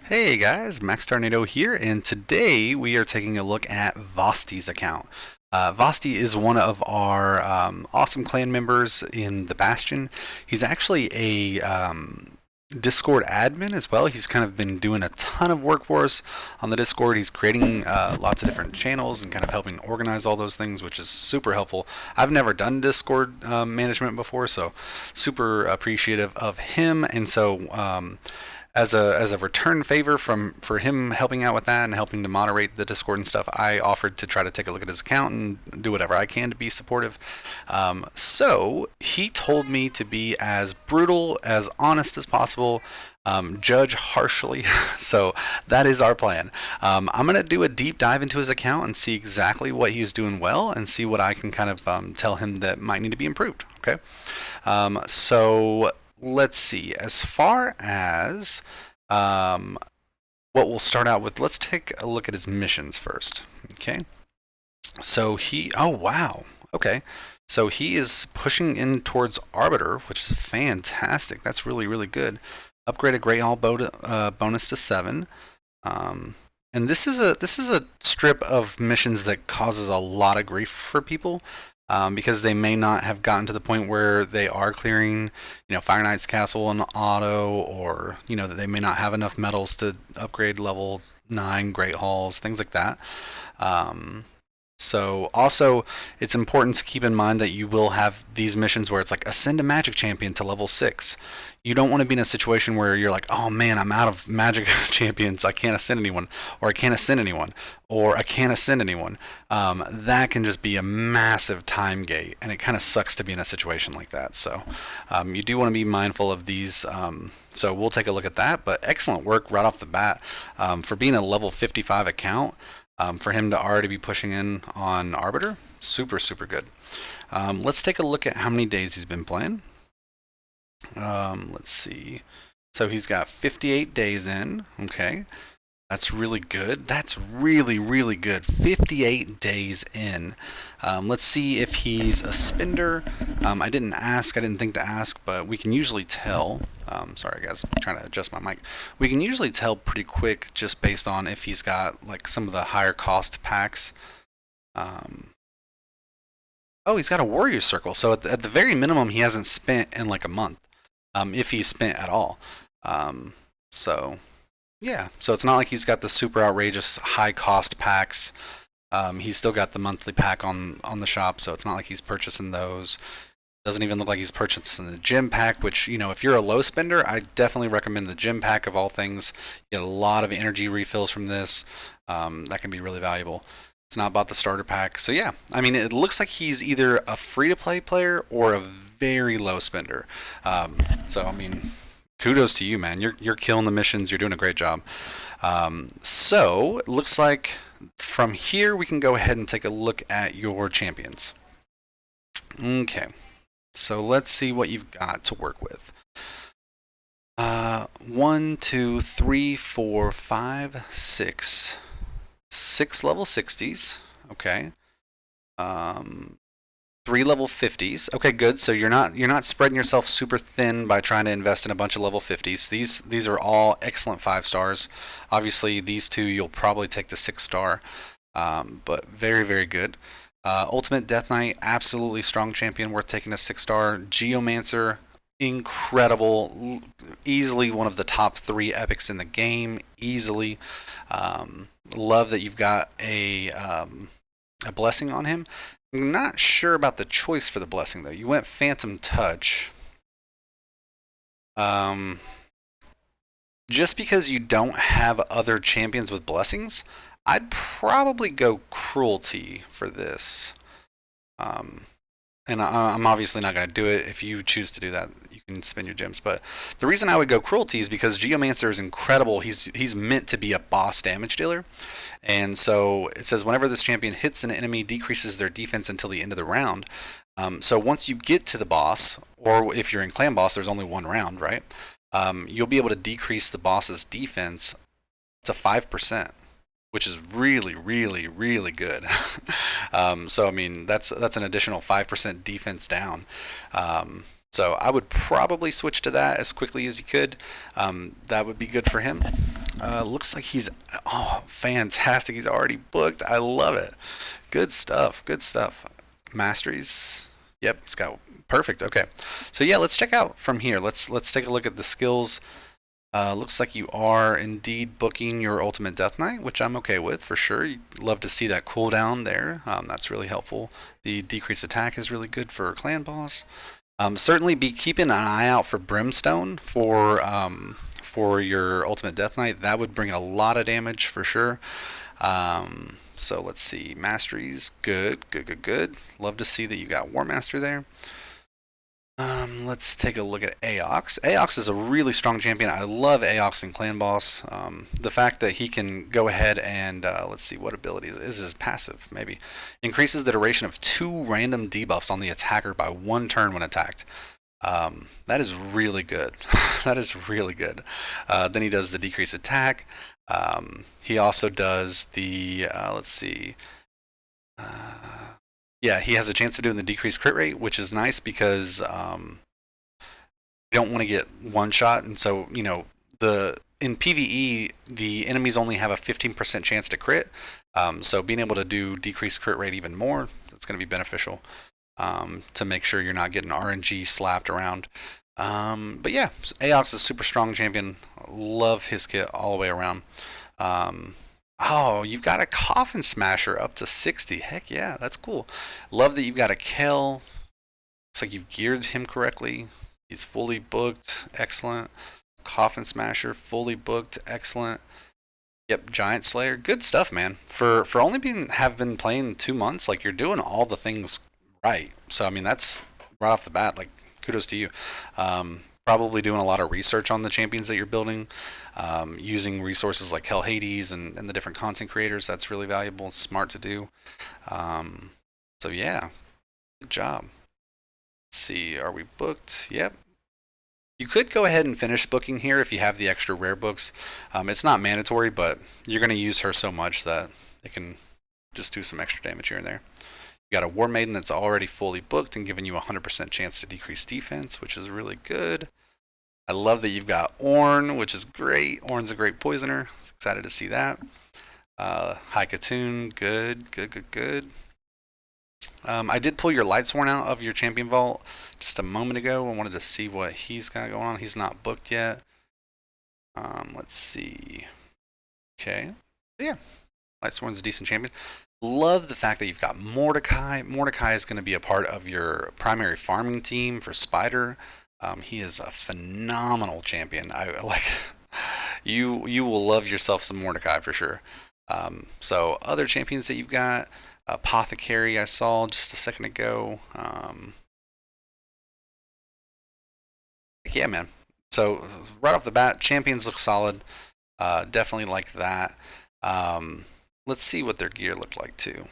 Hey guys, Max Tornado here, and today we are taking a look at VOSTEE's account. VOSTEE is one of our awesome clan members in the Bastion. He's actually a Discord admin as well. He's kind of been doing a ton of work for us on the Discord. He's creating lots of different channels and kind of helping organize all those things, which is super helpful. I've never done Discord management before, so super appreciative of him. And so as a return favor for him helping out with that and helping to moderate the Discord and stuff, I offered to try to take a look at his account and do whatever I can to be supportive. So he told me to be as brutal, as honest as possible, judge harshly. So that is our plan. I'm going to do a deep dive into his account and see exactly what he's doing well and see what I can kind of tell him that might need to be improved. Okay. So let's see. As far as what we'll start out with, let's take a look at his missions first. Okay. So oh wow. Okay. So he is pushing in towards Arbiter, which is fantastic. That's really, really good. Upgraded Great Hall bonus to 7. And this is a strip of missions that causes a lot of grief for people, because they may not have gotten to the point where they are clearing, Fire Knight's Castle and auto, or that they may not have enough medals to upgrade level 9 Great Halls, things like that. So also, it's important to keep in mind that you will have these missions where it's like ascend a magic champion to level 6. You don't want to be in a situation where you're like, oh man, I'm out of magic champions, I can't ascend anyone, or I can't ascend anyone, or I can't ascend anyone. That can just be a massive time gate, and it kind of sucks to be in a situation like that. So you do want to be mindful of these. So we'll take a look at that, but excellent work right off the bat for being a level 55 account. For him to already be pushing in on Arbiter, super, super good. Let's take a look at how many days he's been playing. Let's see. So he's got 58 days in. Okay. That's really good. That's really, really good. 58 days in. Let's see if he's a spender. I didn't ask. I didn't think to ask, but we can usually tell. Sorry, guys. I'm trying to adjust my mic. We can usually tell pretty quick just based on if he's got like some of the higher cost packs. Oh, he's got a warrior circle. So at the very minimum, he hasn't spent in like a month, if he's spent at all. So yeah, so it's not like he's got the super outrageous high cost packs. He's still got the monthly pack on the shop, so it's not like he's purchasing those. Doesn't even look like he's purchasing the gym pack, which, if you're a low spender, I definitely recommend the gym pack of all things. You get a lot of energy refills from this. That can be really valuable. It's not about the starter pack. So yeah, I mean, it looks like he's either a free-to-play player or a very low spender. So I mean, kudos to you, man. You're killing the missions. You're doing a great job. So it looks like from here we can go ahead and take a look at your champions. Okay, so let's see what you've got to work with. 1, 2, 3, 4, 5, 6. 6 level 60s. Okay. 3 level 50s. Okay, good. So you're not spreading yourself super thin by trying to invest in a bunch of level 50s. These are all excellent 5 stars. Obviously, these two you'll probably take the 6 star, but very, very good. Ultimate Death Knight, absolutely strong champion, worth taking a 6 star. Geomancer, incredible, easily one of the top 3 epics in the game, easily. Love that you've got a blessing on him. I'm not sure about the choice for the blessing though. You went Phantom Touch. Just because you don't have other champions with blessings, I'd probably go Cruelty for this. And I'm obviously not going to do it. If you choose to do that, you can spend your gems. But the reason I would go Cruelty is because Geomancer is incredible. He's meant to be a boss damage dealer. And so it says whenever this champion hits an enemy, decreases their defense until the end of the round. So once you get to the boss, or if you're in clan boss, there's only one round, right? You'll be able to decrease the boss's defense to 5%. Which is really, really, really good. So I mean, that's an additional 5% defense down. So I would probably switch to that as quickly as you could. That would be good for him. Looks like he's, oh, fantastic. He's already booked. I love it. Good stuff. Good stuff. Masteries. Yep, it's got perfect. Okay, so yeah, let's check out from here. Let's take a look at the skills. Looks like you are indeed booking your Ultimate Death Knight, which I'm okay with for sure. You'd love to see that cooldown there. That's really helpful. The decreased attack is really good for clan boss. Certainly be keeping an eye out for Brimstone for your Ultimate Death Knight. That would bring a lot of damage for sure. So let's see, masteries, good, good, good, good. Love to see that you got War Master there. Let's take a look at Aox. Aox is a really strong champion. I love Aox in Clan Boss. The fact that he can go ahead and, let's see, what ability is his passive, maybe. Increases the duration of 2 random debuffs on the attacker by 1 turn when attacked. That is really good. That is really good. Then he does the decreased attack. He also does the, let's see, yeah, he has a chance of doing the decreased crit rate, which is nice because you don't want to get one shot, and so in PvE the enemies only have a 15% chance to crit. So being able to do decreased crit rate even more, that's going to be beneficial to make sure you're not getting RNG slapped around. But yeah, Aox is a super strong champion. Love his kit all the way around. Oh, you've got a Coffin Smasher up to 60. Heck yeah, that's cool. Love that you've got a Kel. Looks like you've geared him correctly. He's fully booked. Excellent. Coffin Smasher, fully booked. Excellent. Yep, Giant Slayer. Good stuff, man. For only have been playing 2 months, like, you're doing all the things right. So I mean, that's right off the bat, like, kudos to you. Probably doing a lot of research on the champions that you're building, using resources like Hell Hades and the different content creators. That's really valuable and smart to do. So yeah, good job. Let's see, are we booked? Yep. You could go ahead and finish booking here if you have the extra rare books. It's not mandatory, but you're going to use her so much that it can just do some extra damage here and there. You got a War Maiden that's already fully booked and giving you a 100% chance to decrease defense, which is really good. I love that you've got Ornn, which is great. Ornn's a great poisoner. Excited to see that. High Katoon, good, good, good, good. I did pull your Lightsworn out of your champion vault just a moment ago. I wanted to see what he's got going on. He's not booked yet. Let's see. Okay. Yeah. Lightsworn's a decent champion. Love the fact that you've got Mordecai. Mordecai is going to be a part of your primary farming team for Spider. He is a phenomenal champion. I like you will love yourself some Mordecai for sure. So other champions that you've got, Apothecary I saw just a second ago. Yeah, man. So right off the bat, champions look solid. Definitely like that. Let's see what their gear looked like too.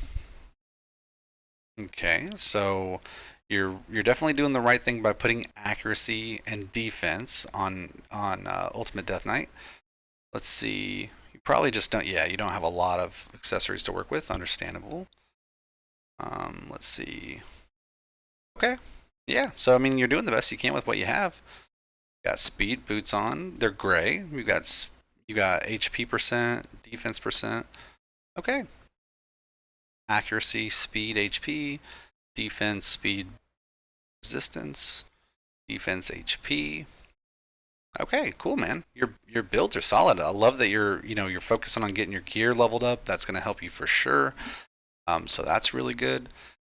Okay, so you're definitely doing the right thing by putting accuracy and defense on Ultimate Death Knight. Let's see. You probably just don't. Yeah, you don't have a lot of accessories to work with. Understandable. Let's see. Okay. Yeah. So I mean, you're doing the best you can with what you have. You got speed boots on. They're gray. You got HP percent, defense percent. Okay. Accuracy, speed, HP, defense, speed, resistance, defense, HP. Okay, cool, man. Your builds are solid. I love that you're focusing on getting your gear leveled up. That's going to help you for sure. So that's really good.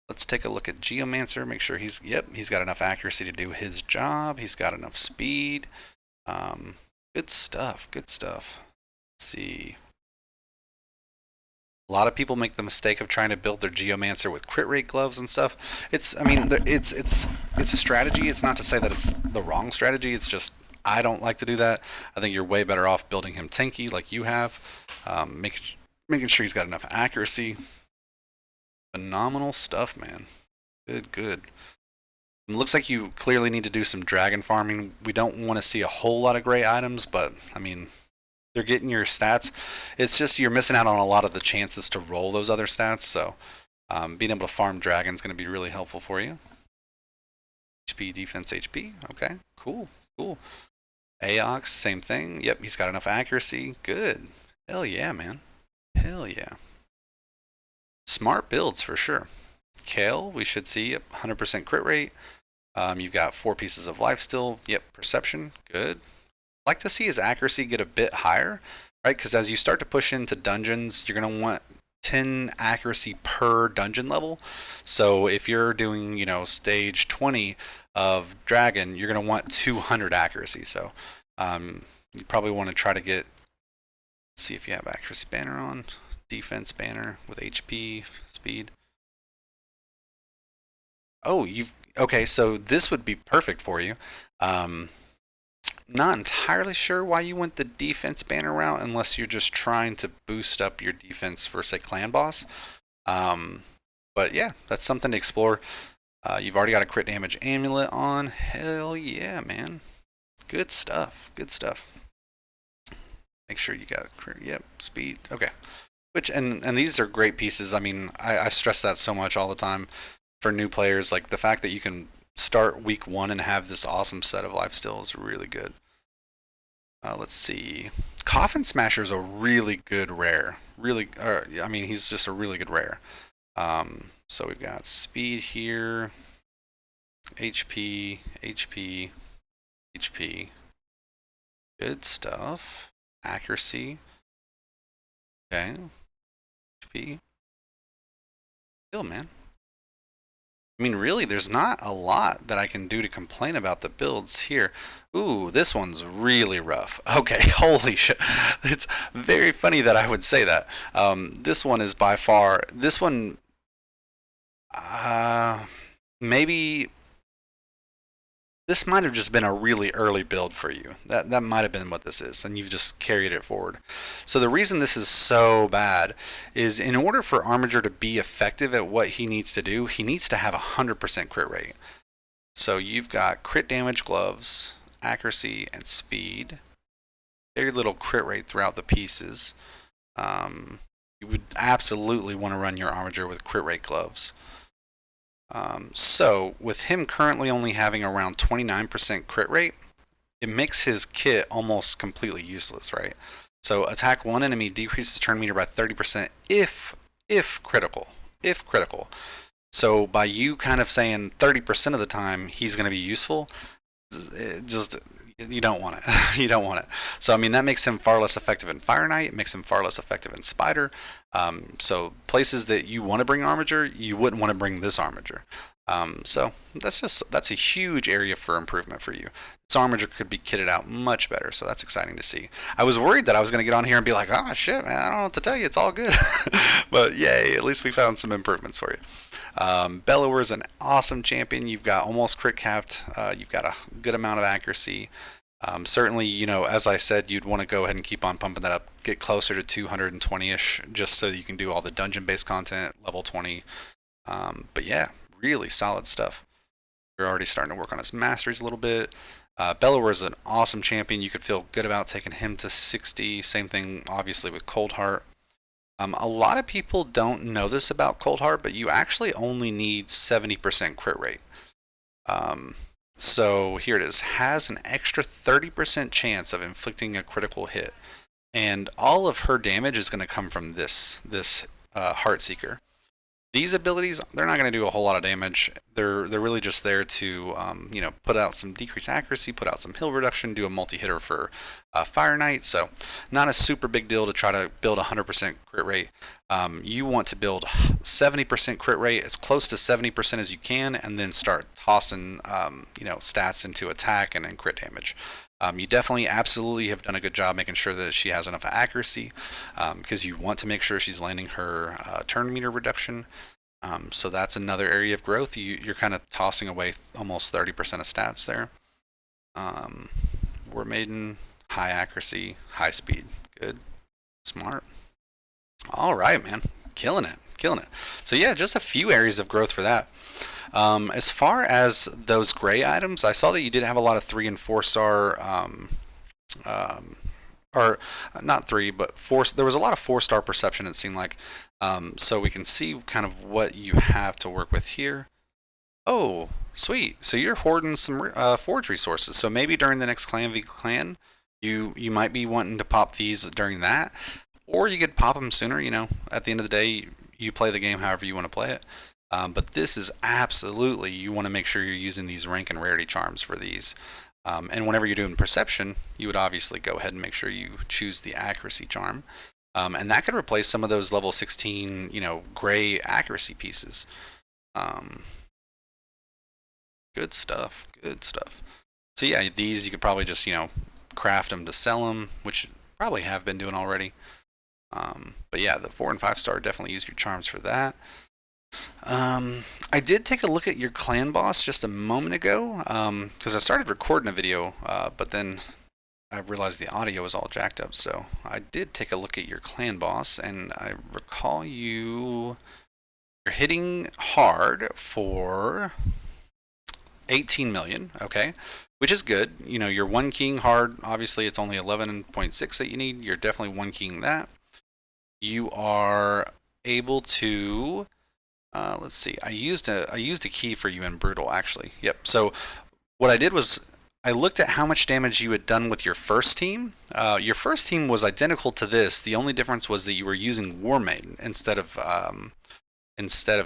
Let's take a look at Geomancer. Make sure he's got enough accuracy to do his job. He's got enough speed. Good stuff. Good stuff. Let's see. A lot of people make the mistake of trying to build their Geomancer with crit rate gloves and stuff. It's a strategy. It's not to say that it's the wrong strategy. It's just I don't like to do that. I think you're way better off building him tanky like you have, making sure he's got enough accuracy. Phenomenal stuff, man. Good, good. It looks like you clearly need to do some dragon farming. We don't want to see a whole lot of gray items, but I mean, they're getting your stats. It's just you're missing out on a lot of the chances to roll those other stats. So being able to farm dragons is going to be really helpful for you. HP, defense, HP. Okay, cool, cool. Aox, same thing. Yep, he's got enough accuracy. Good. Hell yeah, man. Hell yeah. Smart builds for sure. Kale, we should see 100% crit rate. You've got 4 pieces of life still. Yep, perception. Good. Like to see his accuracy get a bit higher, right? Because as you start to push into dungeons, you're going to want 10 accuracy per dungeon level. So if you're doing, stage 20 of dragon, you're going to want 200 accuracy. So you probably want to try to see if you have accuracy banner on, defense banner with HP, speed. Oh, okay, so this would be perfect for you. Not entirely sure why you went the defense banner route unless you're just trying to boost up your defense for, say, clan boss. But yeah, that's something to explore. You've already got a crit damage amulet on. Hell yeah, man. Good stuff. Good stuff. Make sure you got crit. Yep, speed. Okay. And these are great pieces. I mean, I stress that so much all the time for new players. Like the fact that you can start week 1 and have this awesome set of lifesteal is really good. Let's see. Coffin Smasher's a really good rare. He's just a really good rare. So we've got speed here, HP, HP, HP. Good stuff. Accuracy. Okay. HP. Still, man. I mean, really, there's not a lot that I can do to complain about the builds here. Ooh, this one's really rough. Okay, holy shit. It's very funny that I would say that. This one is by far, maybe this might have just been a really early build for you. That might have been what this is, and you've just carried it forward. So the reason this is so bad is in order for Armiger to be effective at what he needs to do, he needs to have 100% crit rate. So you've got crit damage gloves, accuracy, and speed. Very little crit rate throughout the pieces. You would absolutely want to run your Armiger with crit rate gloves. So with him currently only having around 29% crit rate, it makes his kit almost completely useless, right? So attack one enemy, decreases turn meter by 30% if critical. If critical. So by you kind of saying 30% of the time he's going to be useful, you don't want it. You don't want it. So I mean that makes him far less effective in Fire Knight. It makes him far less effective in Spider. So places that you want to bring Armiger, you wouldn't want to bring this Armiger. So that's a huge area for improvement for you. This Armiger could be kitted out much better, so that's exciting to see. I was worried that I was going to get on here and be like, oh shit, man, I don't know what to tell you. It's all good. But yay, at least we found some improvements for you. Bellower is an awesome champion. You've got almost crit capped. You've got a good amount of accuracy. Certainly, as I said, you'd want to go ahead and keep on pumping that up. Get closer to 220-ish, just so you can do all the dungeon-based content, level 20. But yeah, really solid stuff. We're already starting to work on his masteries a little bit. Bellower is an awesome champion. You could feel good about taking him to 60. Same thing, obviously, with Coldheart. A lot of people don't know this about Coldheart, but you actually only need 70% crit rate. So here it is. Has an extra 30% chance of inflicting a critical hit. And all of her damage is going to come from this Heartseeker. These abilities, they're not going to do a whole lot of damage. They're really just there to put out some decreased accuracy, put out some heal reduction, do a multi-hitter for Fire Knight. So not a super big deal to try to build 100% crit rate. You want to build 70% crit rate, as close to 70% as you can, and then start tossing stats into attack and crit damage. You definitely absolutely have done a good job making sure that she has enough accuracy, because you want to make sure she's landing her turn meter reduction. So that's another area of growth. You're kind of tossing away almost 30% of stats there. War Maiden, high accuracy, high speed. Good. Smart. All right, man. Killing it. So yeah, just a few areas of growth for that. As far as those gray items, I saw that you did have a lot of 3 and 4 star, or not 3, but 4. There was a lot of 4-star perception, it seemed like. So we can see kind of what you have to work with here. Oh, Sweet. So you're hoarding some forge resources. So maybe during the next clan v clan, you might be wanting to pop these during that, or you could pop them sooner. You know, at the end of the day, you play the game however you want to play it. But this is absolutely, you want to make sure you're using these rank and rarity charms for these. And whenever you're doing perception, you would obviously go ahead and make sure you choose the accuracy charm. And that could replace some of those level 16, gray accuracy pieces. Um, Good stuff. Good stuff. So yeah, these you could probably just craft them to sell them, which you probably have been doing already. But yeah, the 4 and 5 star definitely use your charms for that. I did take a look at your clan boss just a moment ago because I started recording a video, but then I realized the audio was all jacked up. So I did take a look at your clan boss, and I recall you're hitting hard for 18 million, okay, which is good. You're one keying hard. Obviously, it's only 11.6 that you need. You're definitely one keying that. You are able to. Let's see. I used a key for you in brutal actually. Yep. So what I did was I looked at how much damage you had done with your first team. Your first team was identical to this. The only difference was that you were using War Maiden instead of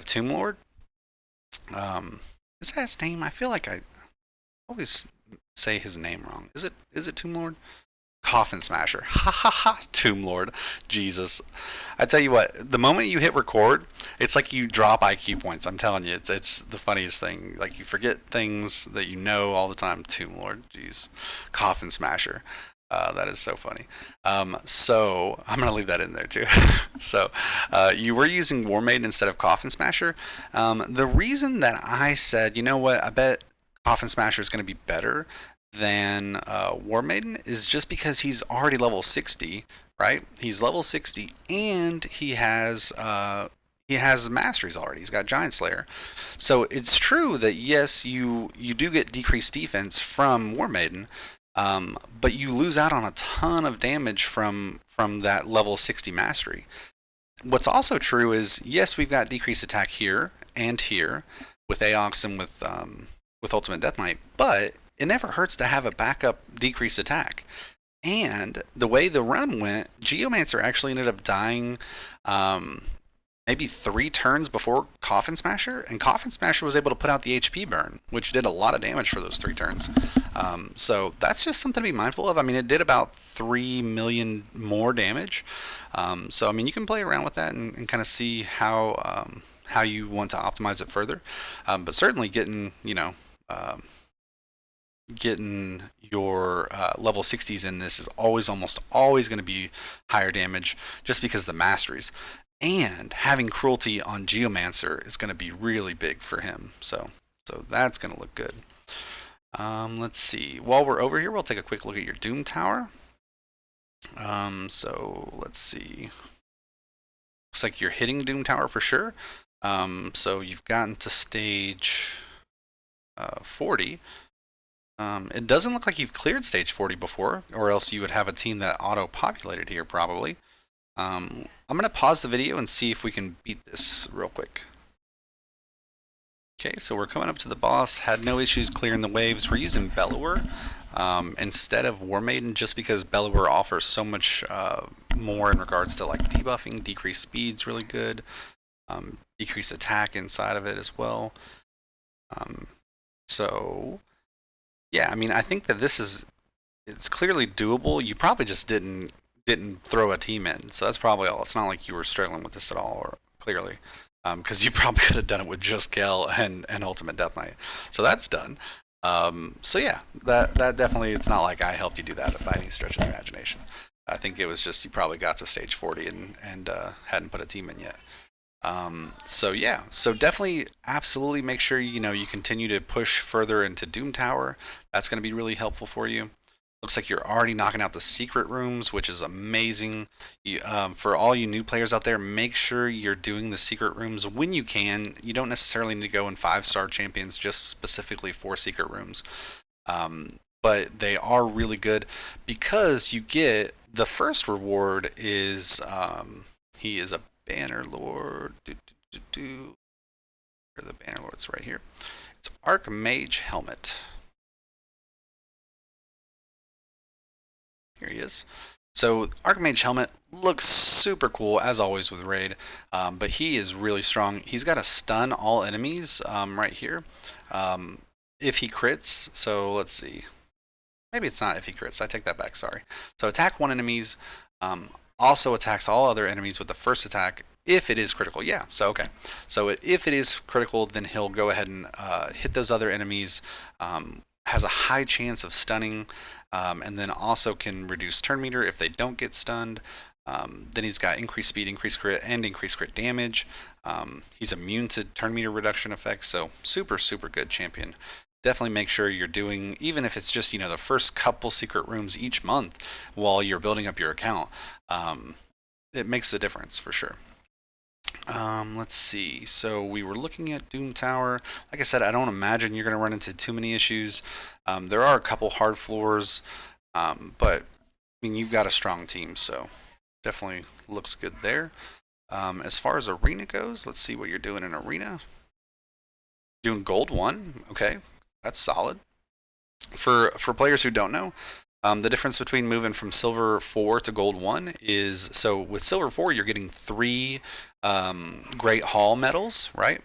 Tomb Lord. Is that his name? I feel like I always say his name wrong. Is it Tomb Lord? Coffin Smasher. Ha ha ha. Tomb Lord. Jesus. I tell you what, the moment you hit record, it's like you drop IQ points. I'm telling you, it's the funniest thing. Like you forget things that you know all the time. Tomb Lord. Jeez. Coffin Smasher. That is so funny. So I'm gonna leave that in there too. So you were using War Maiden instead of Coffin Smasher. The reason that I said, you know what, I bet Coffin Smasher is gonna be better than War Maiden is just because he's already level 60, right? He's level 60 and he has masteries already. He's got Giant Slayer. So it's true that yes, you do get decreased defense from War Maiden, but you lose out on a ton of damage from that level 60 mastery. What's also true is yes, we've got decreased attack here and here with Aox and with Ultimate Death Knight, but it never hurts to have a backup decreased attack. And the way the run went, Geomancer actually ended up dying maybe 3 turns before Coffin Smasher, and Coffin Smasher was able to put out the HP burn, which did a lot of damage for those 3 turns. So that's just something to be mindful of. I mean, it did about 3 million more damage. So I mean, you can play around with that and kind of see how you want to optimize it further. But certainly getting your level 60s in this is almost always going to be higher damage just because of the masteries. And having cruelty on Geomancer is going to be really big for him. So that's going to look good. Let's see. While we're over here, we'll take a quick look at your Doom Tower. So let's see. Looks like you're hitting Doom Tower for sure. So you've gotten to stage 40. It doesn't look like you've cleared stage 40 before, or else you would have a team that auto-populated here probably. I'm going to pause the video and see if we can beat this real quick. Okay, so we're coming up to the boss. Had no issues clearing the waves. We're using Bellower instead of War Maiden just because Bellower offers so much more in regards to like debuffing, decreased speed's really good, decreased attack inside of it as well. So yeah, I mean, I think that it's clearly doable. You probably just didn't throw a team in, so that's probably all. It's not like you were struggling with this at all, or clearly, because you probably could have done it with just Gale and Ultimate Death Knight. So that's done. So yeah, that definitely, it's not like I helped you do that by any stretch of the imagination. I think it was just you probably got to stage 40 and hadn't put a team in yet. So yeah, so definitely, absolutely make sure you continue to push further into Doom Tower. That's going to be really helpful for you. Looks like you're already knocking out the secret rooms, which is amazing. For all you new players out there, make sure you're doing the secret rooms when you can. You don't necessarily need to go in 5-star champions just specifically for secret rooms. But they are really good because you get the first reward is he is a Banner Lord. Where are the Banner Lords? Right here. It's Mage Helmet. Here he is. So Mage Helmet looks super cool as always with Raid, but he is really strong. He's got to stun all enemies right here if he crits. So let's see. Maybe it's not if he crits. I take that back. Sorry. So attack one enemies. Also attacks all other enemies with the first attack if it is critical. Yeah. So okay. So if it is critical, then he'll go ahead and hit those other enemies. Has a high chance of stunning, and then also can reduce turn meter if they don't get stunned. Then he's got increased speed, increased crit, and increased crit damage. He's immune to turn meter reduction effects, so super good champion. Definitely make sure you're doing, even if it's just the first couple secret rooms each month while you're building up your account. It makes a difference for sure. Let's see. So we were looking at Doom Tower. Like I said, I don't imagine you're going to run into too many issues. There are a couple hard floors, but I mean you've got a strong team, so definitely looks good there. As far as arena goes, let's see what you're doing in arena. Doing gold 1, okay, that's solid. For players who don't know, the difference between moving from silver 4 to gold 1 is, so with silver 4 you're getting 3 Great Hall medals, right?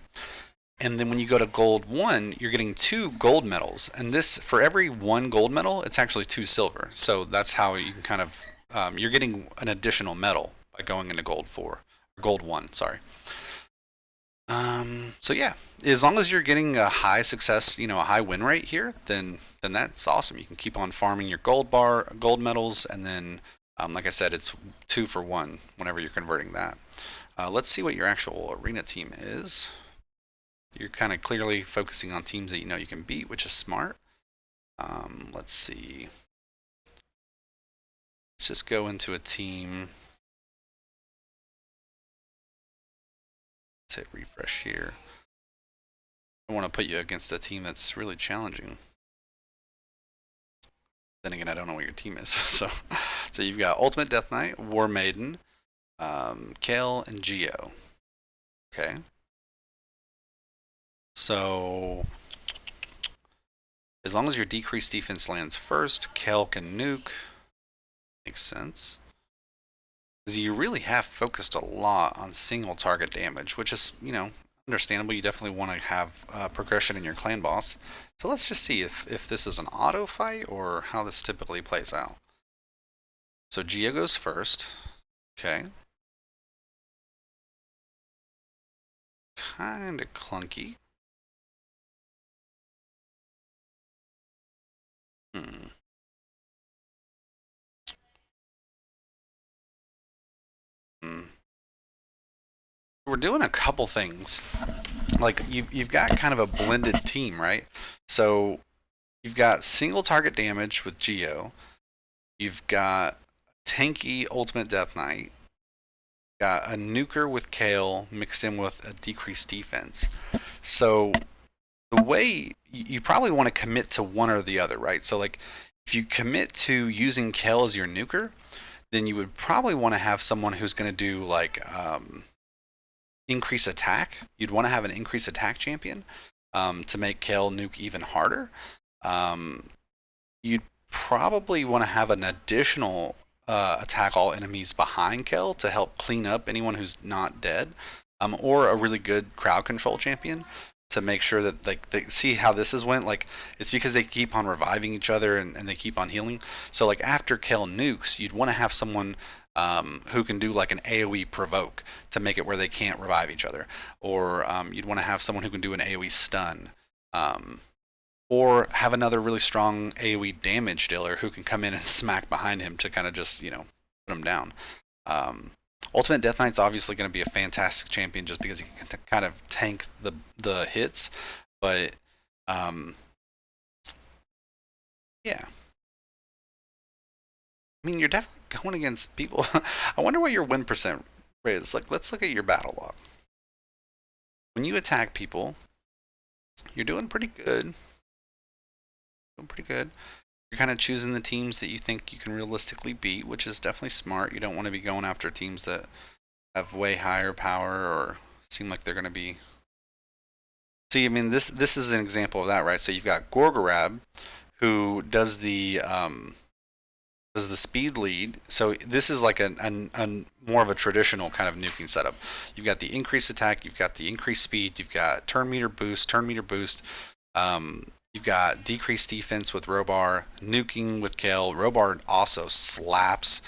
And then when you go to gold 1 you're getting 2 gold medals, and this, for every 1 gold medal it's actually 2 silver. So that's how you can kind of you're getting an additional medal by going into gold 4 or gold 1, sorry. So yeah, as long as you're getting a high success, a high win rate here, then that's awesome. You can keep on farming your gold medals, and then, like I said, it's 2 for 1 whenever you're converting that. Let's see what your actual arena team is. You're kind of clearly focusing on teams that you can beat, which is smart. Let's see. Let's just go into a team. Let's hit refresh here. I want to put you against a team that's really challenging. Then again, I don't know what your team is. So you've got Ultimate Death Knight, War Maiden, Kale, and Geo. Okay. So as long as your decreased defense lands first, Kale can nuke. Makes sense. Because you really have focused a lot on single target damage, which is, understandable. You definitely want to have progression in your clan boss. So let's just see if this is an auto fight or how this typically plays out. So Geo goes first. Okay. Kind of clunky. We're doing a couple things. Like you've got kind of a blended team, right? So you've got single target damage with Geo. You've got tanky Ultimate Death Knight. Got a nuker with Kale mixed in with a decreased defense. So the way you probably want to commit to one or the other, right? So like if you commit to using Kale as your nuker, then you would probably want to have someone who's going to do like increase attack. You'd want to have an increase attack champion to make Kale nuke even harder. You'd probably want to have an additional attack all enemies behind Kale to help clean up anyone who's not dead, or a really good crowd control champion to make sure that they see how this has went. Like it's because they keep on reviving each other and they keep on healing. So like after Kale nukes, you'd want to have someone who can do like an AoE provoke to make it where they can't revive each other, or you'd want to have someone who can do an AoE stun, or have another really strong AoE damage dealer who can come in and smack behind him to kind of just put him down. Ultimate Death Knight's obviously going to be a fantastic champion just because he can kind of tank the hits, but yeah. I mean, you're definitely going against people. I wonder what your win percent is. Like, let's look at your battle log. When you attack people, you're doing pretty good. You're kind of choosing the teams that you think you can realistically beat, which is definitely smart. You don't want to be going after teams that have way higher power or seem like they're going to be See, I mean, this is an example of that, right? So you've got Gorgorab, who does the speed lead. So this is like a more of a traditional kind of nuking setup. You've got the increased attack, you've got the increased speed, you've got turn meter boost. You've got decreased defense with Robar, nuking with Kale. Robar also slaps.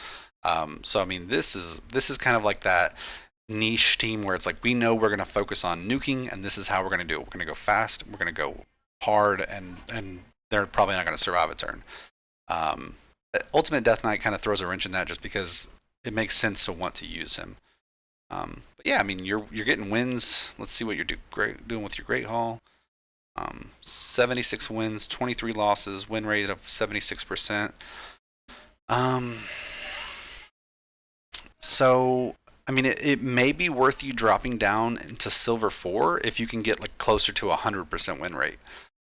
So I mean, this is kind of like that niche team where it's like we know we're going to focus on nuking, and this is how we're going to do it. We're going to go fast. We're going to go hard, and they're probably not going to survive a turn. Um, Ultimate Death Knight kind of throws a wrench in that just because it makes sense to want to use him. But yeah, I mean, you're getting wins. Let's see what you're doing with your Great Hall. 76 wins, 23 losses, win rate of 76%. So I mean, it may be worth you dropping down into Silver 4 if you can get like closer to 100% win rate.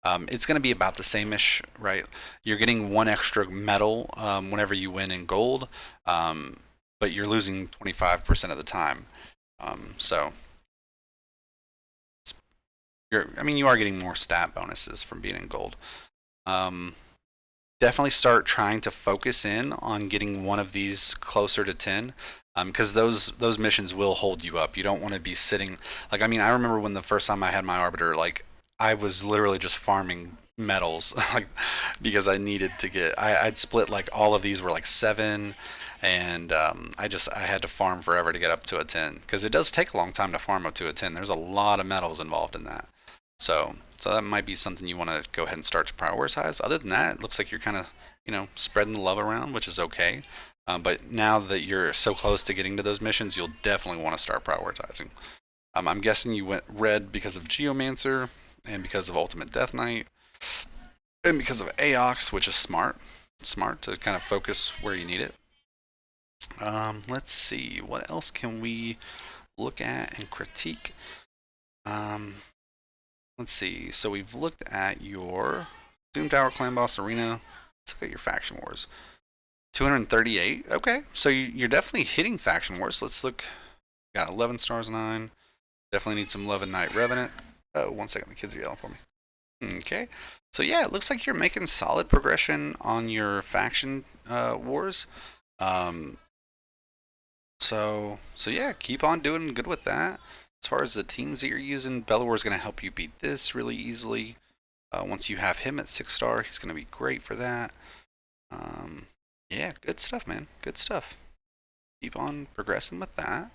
It's going to be about the same-ish, right? You're getting one extra medal whenever you win in gold, but you're losing 25% of the time. So you are getting more stat bonuses from being in gold. Definitely start trying to focus in on getting one of these closer to 10, because those missions will hold you up. You don't want to be sitting like, I mean, I remember when the first time I had my Arbiter, like I was literally just farming medals like because I needed to get I'd split like all of these were like 7, and I had to farm forever to get up to a 10 because it does take a long time to farm up to a 10. There's a lot of medals involved in that. So that might be something you want to go ahead and start to prioritize. Other than that, it looks like you're kind of, spreading the love around, which is okay. But now that you're so close to getting to those missions, you'll definitely want to start prioritizing. I'm guessing you went red because of Geomancer and because of Ultimate Death Knight and because of Aox, which is smart. Smart to kind of focus where you need it. Let's see, what else can we look at and critique? Let's see. So we've looked at your Doom Tower Clan Boss Arena. Let's look at your Faction Wars. 238. Okay, so you're definitely hitting Faction Wars. Let's look. Got 11 stars, 9. Definitely need some 11 Knight Revenant. Oh, 1 second. The kids are yelling for me. Okay. So yeah, it looks like you're making solid progression on your Faction Wars. So yeah, keep on doing good with that. As far as the teams that you're using, Bellower is going to help you beat this really easily. Once you have him at 6-star, he's going to be great for that. Yeah, good stuff, man. Good stuff. Keep on progressing with that.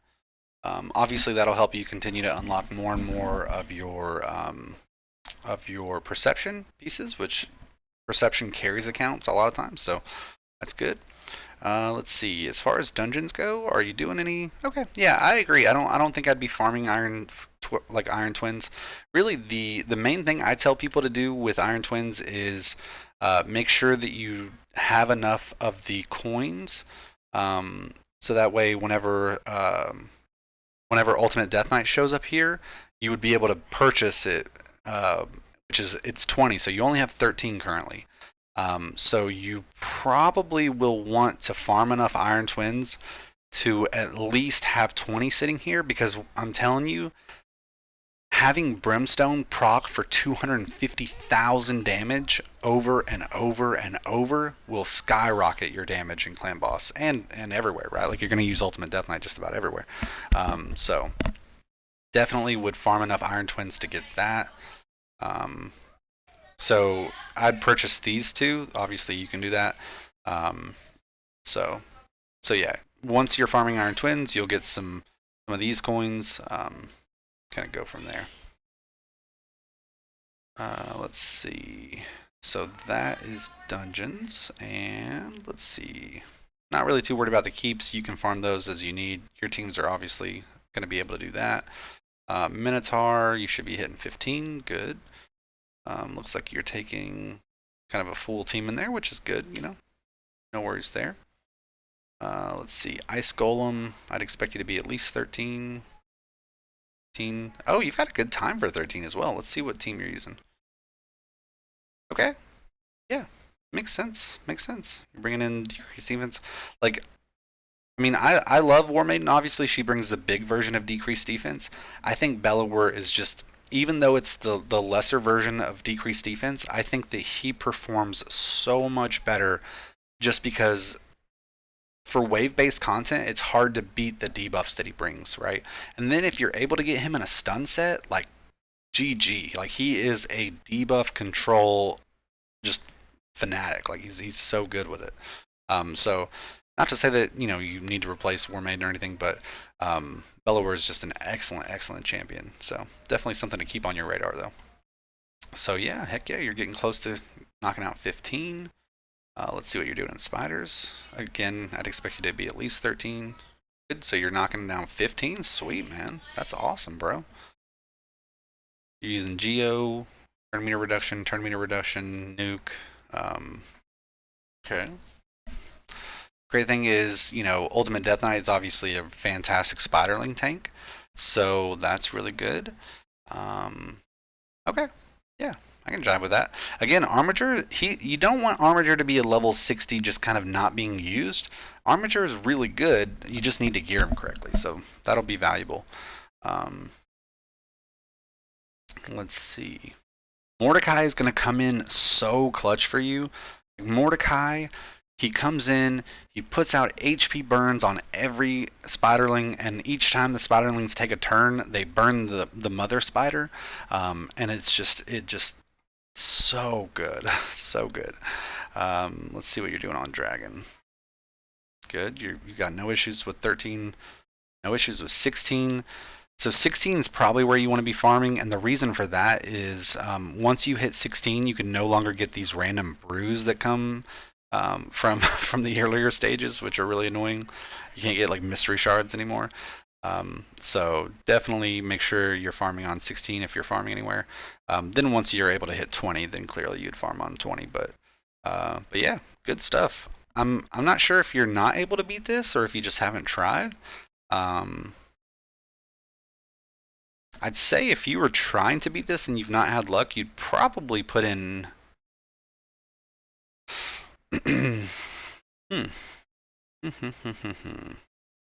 Obviously, that'll help you continue to unlock more and more of your perception pieces, which perception carries accounts a lot of times, so that's good. Let's see. As far as dungeons go, are you doing any? Okay, yeah, I agree. I don't think I'd be farming Iron Twins. Really, the main thing I tell people to do with Iron Twins is make sure that you have enough of the coins, so that way whenever Ultimate Death Knight shows up here, you would be able to purchase it, it's 20. So you only have 13 currently. So you probably will want to farm enough Iron Twins to at least have 20 sitting here, because I'm telling you, having Brimstone proc for 250,000 damage over and over and over will skyrocket your damage in Clan Boss and everywhere, right? Like, you're going to use Ultimate Death Knight just about everywhere. So definitely would farm enough Iron Twins to get that. So I'd purchase these two. Obviously, you can do that. So yeah, once you're farming Iron Twins, you'll get some of these coins. Kind of go from there. Let's see. So that is dungeons, and let's see. Not really too worried about the keeps. You can farm those as you need. Your teams are obviously going to be able to do that. Minotaur, you should be hitting 15. Good. Looks like you're taking kind of a full team in there, which is good, No worries there. Let's see. Ice Golem, I'd expect you to be at least 13. Oh, you've got a good time for 13 as well. Let's see what team you're using. Okay. Yeah. Makes sense. You're bringing in decreased defense. Like, I mean, I love War Maiden. Obviously, she brings the big version of decreased defense. I think Bellower is just even though it's the lesser version of decreased defense, I think that he performs so much better just because for wave-based content, it's hard to beat the debuffs that he brings, right? And then if you're able to get him in a stun set, like GG, like he is a debuff control just fanatic. Like he's so good with it. So not to say that you need to replace War Maiden or anything, but Bellower is just an excellent champion. So definitely something to keep on your radar though. So yeah, heck yeah, you're getting close to knocking out 15. Let's see what you're doing in spiders. Again, I'd expect you to be at least 13. Good, so you're knocking down 15? Sweet, man. That's awesome, bro. You're using Geo, turn meter reduction, nuke. Okay. Great thing is, Ultimate Death Knight is obviously a fantastic Spiderling tank, so that's really good. Okay, yeah, I can jive with that. Again, Armiger, you don't want Armiger to be a level 60 just kind of not being used. Armiger is really good, you just need to gear him correctly, so that'll be valuable. Let's see. Mordecai is going to come in so clutch for you. Mordecai, he comes in, he puts out HP burns on every spiderling, and each time the spiderlings take a turn, they burn the mother spider, and it just so good, so good. Let's see what you're doing on Dragon. Good, you got no issues with 13, no issues with 16. So 16 is probably where you want to be farming, and the reason for that is once you hit 16, you can no longer get these random brews that come from the earlier stages, which are really annoying. You can't get like mystery shards anymore. So definitely make sure you're farming on 16 if you're farming anywhere. Then once you're able to hit 20, then clearly you'd farm on 20. But yeah, good stuff. I'm not sure if you're not able to beat this or if you just haven't tried. I'd say if you were trying to beat this and you've not had luck, you'd probably put in. I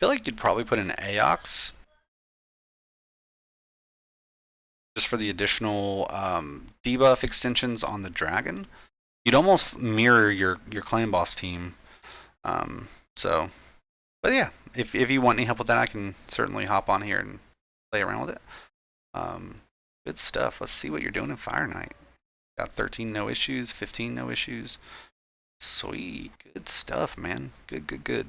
feel like you'd probably put in Aox just for the additional debuff extensions on the dragon. You'd almost mirror your clan boss team. So, but yeah, if you want any help with that, I can certainly hop on here and play around with it. Good stuff. Let's see what you're doing in Fire Knight. Got 13 no issues, 15 no issues. Sweet. Good stuff, man. Good.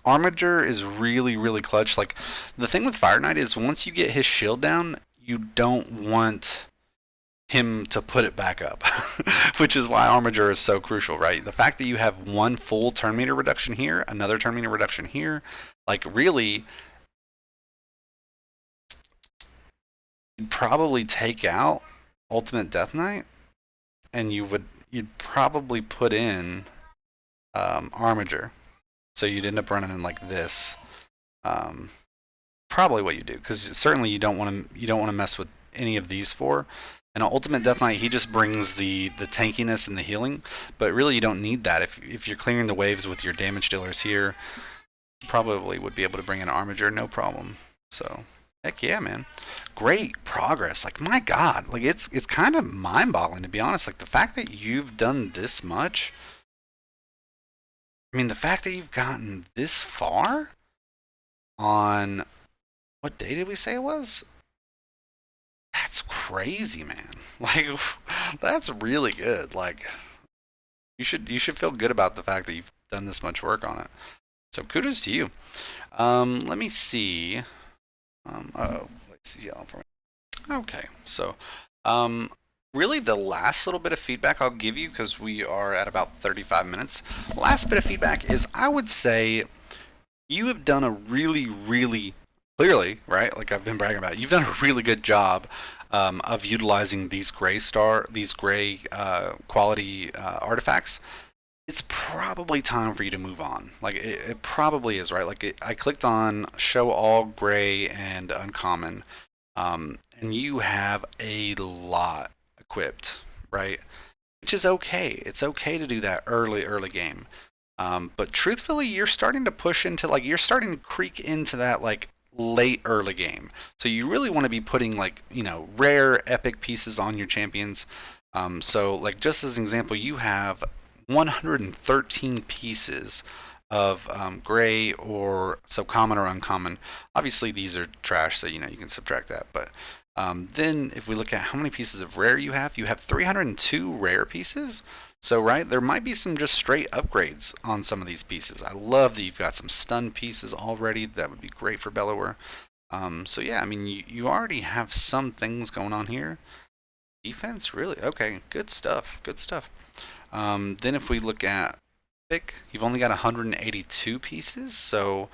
Armiger is really clutch. Like, the thing with Fire Knight is once you get his shield down, you don't want him to put it back up, which is why Armiger is so crucial, right? The fact that you have one full turn meter reduction here, another turn meter reduction here, like really, you'd probably take out Ultimate Death Knight, and you'd probably put in Armiger, so you'd end up running in like this. Probably what you do, because certainly you don't want to mess with any of these four. And Ultimate Death Knight, he just brings the tankiness and the healing, but really you don't need that. If you're clearing the waves with your damage dealers here, probably would be able to bring in Armiger, no problem. So heck yeah, man. Great progress. Like, my God, like it's kind of mind-boggling, to be honest. Like, the fact that you've done this much, I mean, the fact that you've gotten this far on, what day did we say it was? That's crazy, man. Like, that's really good. Like, you should feel good about the fact that you've done this much work on it. So kudos to you. Let me see. Let's see. Okay, so really the last little bit of feedback I'll give you, because we are at about 35 minutes. Last bit of feedback is, I would say you have done a really clearly, right? Like I've been bragging about, you've done a really good job of utilizing these gray quality artifacts. It's probably time for you to move on. Like it probably is, right? Like I clicked on show all gray and uncommon, and you have a lot equipped, right? Which is okay. It's okay to do that early game. But truthfully, you're starting to push into, like, you're starting to creak into that like late early game. So you really want to be putting like, you know, rare epic pieces on your champions. So like just as an example, you have 113 pieces of gray or so common or uncommon. Obviously these are trash, so you know you can subtract that. But then if we look at how many pieces of rare you have 302 rare pieces. So right, there might be some just straight upgrades on some of these pieces. I love that you've got some stun pieces already. That would be great for Bellower. So yeah, I mean you already have some things going on here. Defense, really? Okay, good stuff. Good stuff. Then if we look at pick, you've only got 182 pieces, so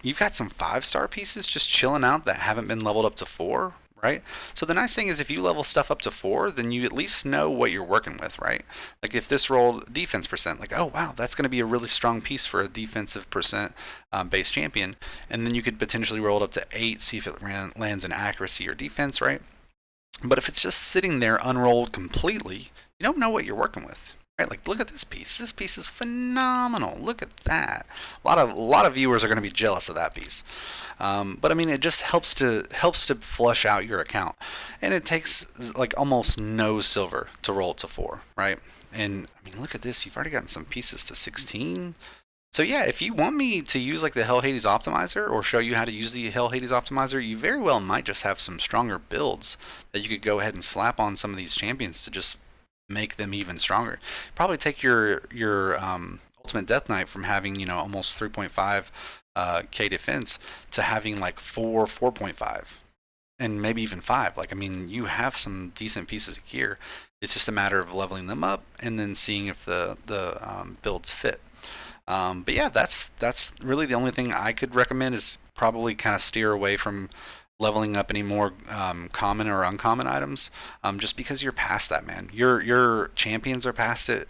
you've got some 5-star pieces just chilling out that haven't been leveled up to 4, right? So the nice thing is if you level stuff up to 4, then you at least know what you're working with, right? Like if this rolled defense percent, like, oh wow, that's going to be a really strong piece for a defensive percent base champion, and then you could potentially roll it up to 8, see if it lands in accuracy or defense, right? But if it's just sitting there unrolled completely, you don't know what you're working with. Right? Like look at this piece. This piece is phenomenal. Look at that. A lot of viewers are going to be jealous of that piece. But I mean, it just helps to flush out your account, and it takes like almost no silver to roll it to 4, right? And I mean, look at this. You've already gotten some pieces to 16. So yeah, if you want me to use like the Hell Hades optimizer or show you how to use the Hell Hades optimizer, you very well might just have some stronger builds that you could go ahead and slap on some of these champions to just make them even stronger. Probably take your Ultimate Death Knight from having, you know, almost 3.5 K defense to having like 4.5 and maybe even 5. Like I mean, you have some decent pieces of gear. It's just a matter of leveling them up and then seeing if the builds fit. But yeah, that's really the only thing I could recommend is probably kind of steer away from leveling up any more common or uncommon items, just because you're past that, man. Your champions are past it.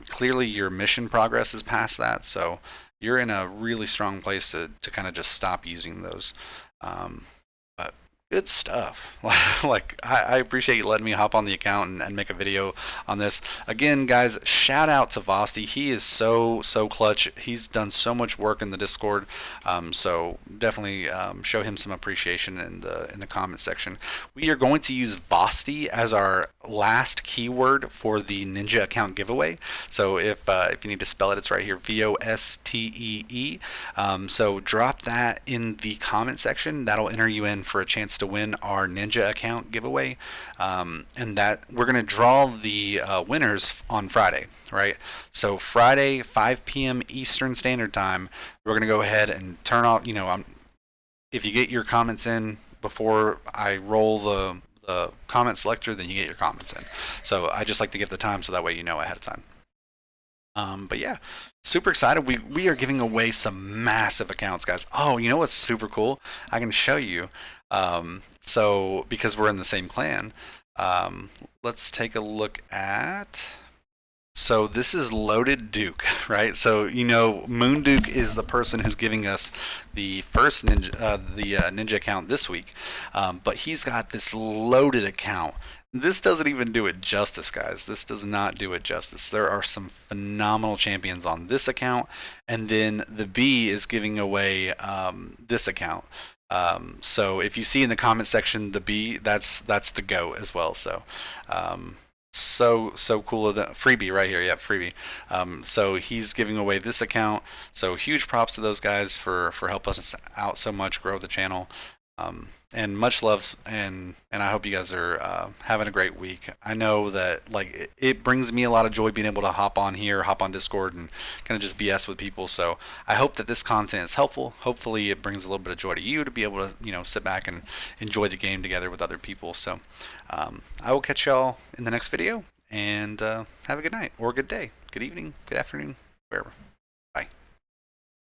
Clearly, your mission progress is past that, so you're in a really strong place to kind of just stop using those. But good stuff. Like I appreciate you letting me hop on the account and make a video on this. Again, guys, shout out to VOSTEE. He is so clutch. He's done so much work in the Discord. So definitely show him some appreciation in the comment section. We are going to use VOSTEE as our last keyword for the Ninja account giveaway. So if you need to spell it, it's right here, VOSTEE. So drop that in the comment section. That'll enter you in for a chance to win our Ninja account giveaway, and that we're going to draw the winners on Friday, right? So Friday, 5 p.m. Eastern Standard Time, we're going to go ahead and turn off, you know, if you get your comments in before I roll the comment selector, then you get your comments in. So I just like to give the time so that way you know ahead of time. But yeah, super excited. We are giving away some massive accounts, guys. Oh, you know what's super cool? I can show you. So because we're in the same clan, let's take a look at. So this is Loaded Duke, right? So you know, Moon Duke is the person who's giving us the first ninja account this week, but he's got this loaded account. This doesn't even do it justice, guys. This does not do it justice. There are some phenomenal champions on this account, and then the B is giving away this account. So if you see in the comment section the B, that's the GOAT as well. So so cool of the freebie right here. Yep, freebie. So he's giving away this account. So huge props to those guys for helping us out so much, grow the channel. And much love, and I hope you guys are having a great week. I know that like it brings me a lot of joy being able to hop on here, hop on Discord, and kind of just BS with people. So I hope that this content is helpful. Hopefully it brings a little bit of joy to you to be able to, you know, sit back and enjoy the game together with other people. So I will catch y'all in the next video, and have a good night or a good day, good evening, good afternoon, wherever.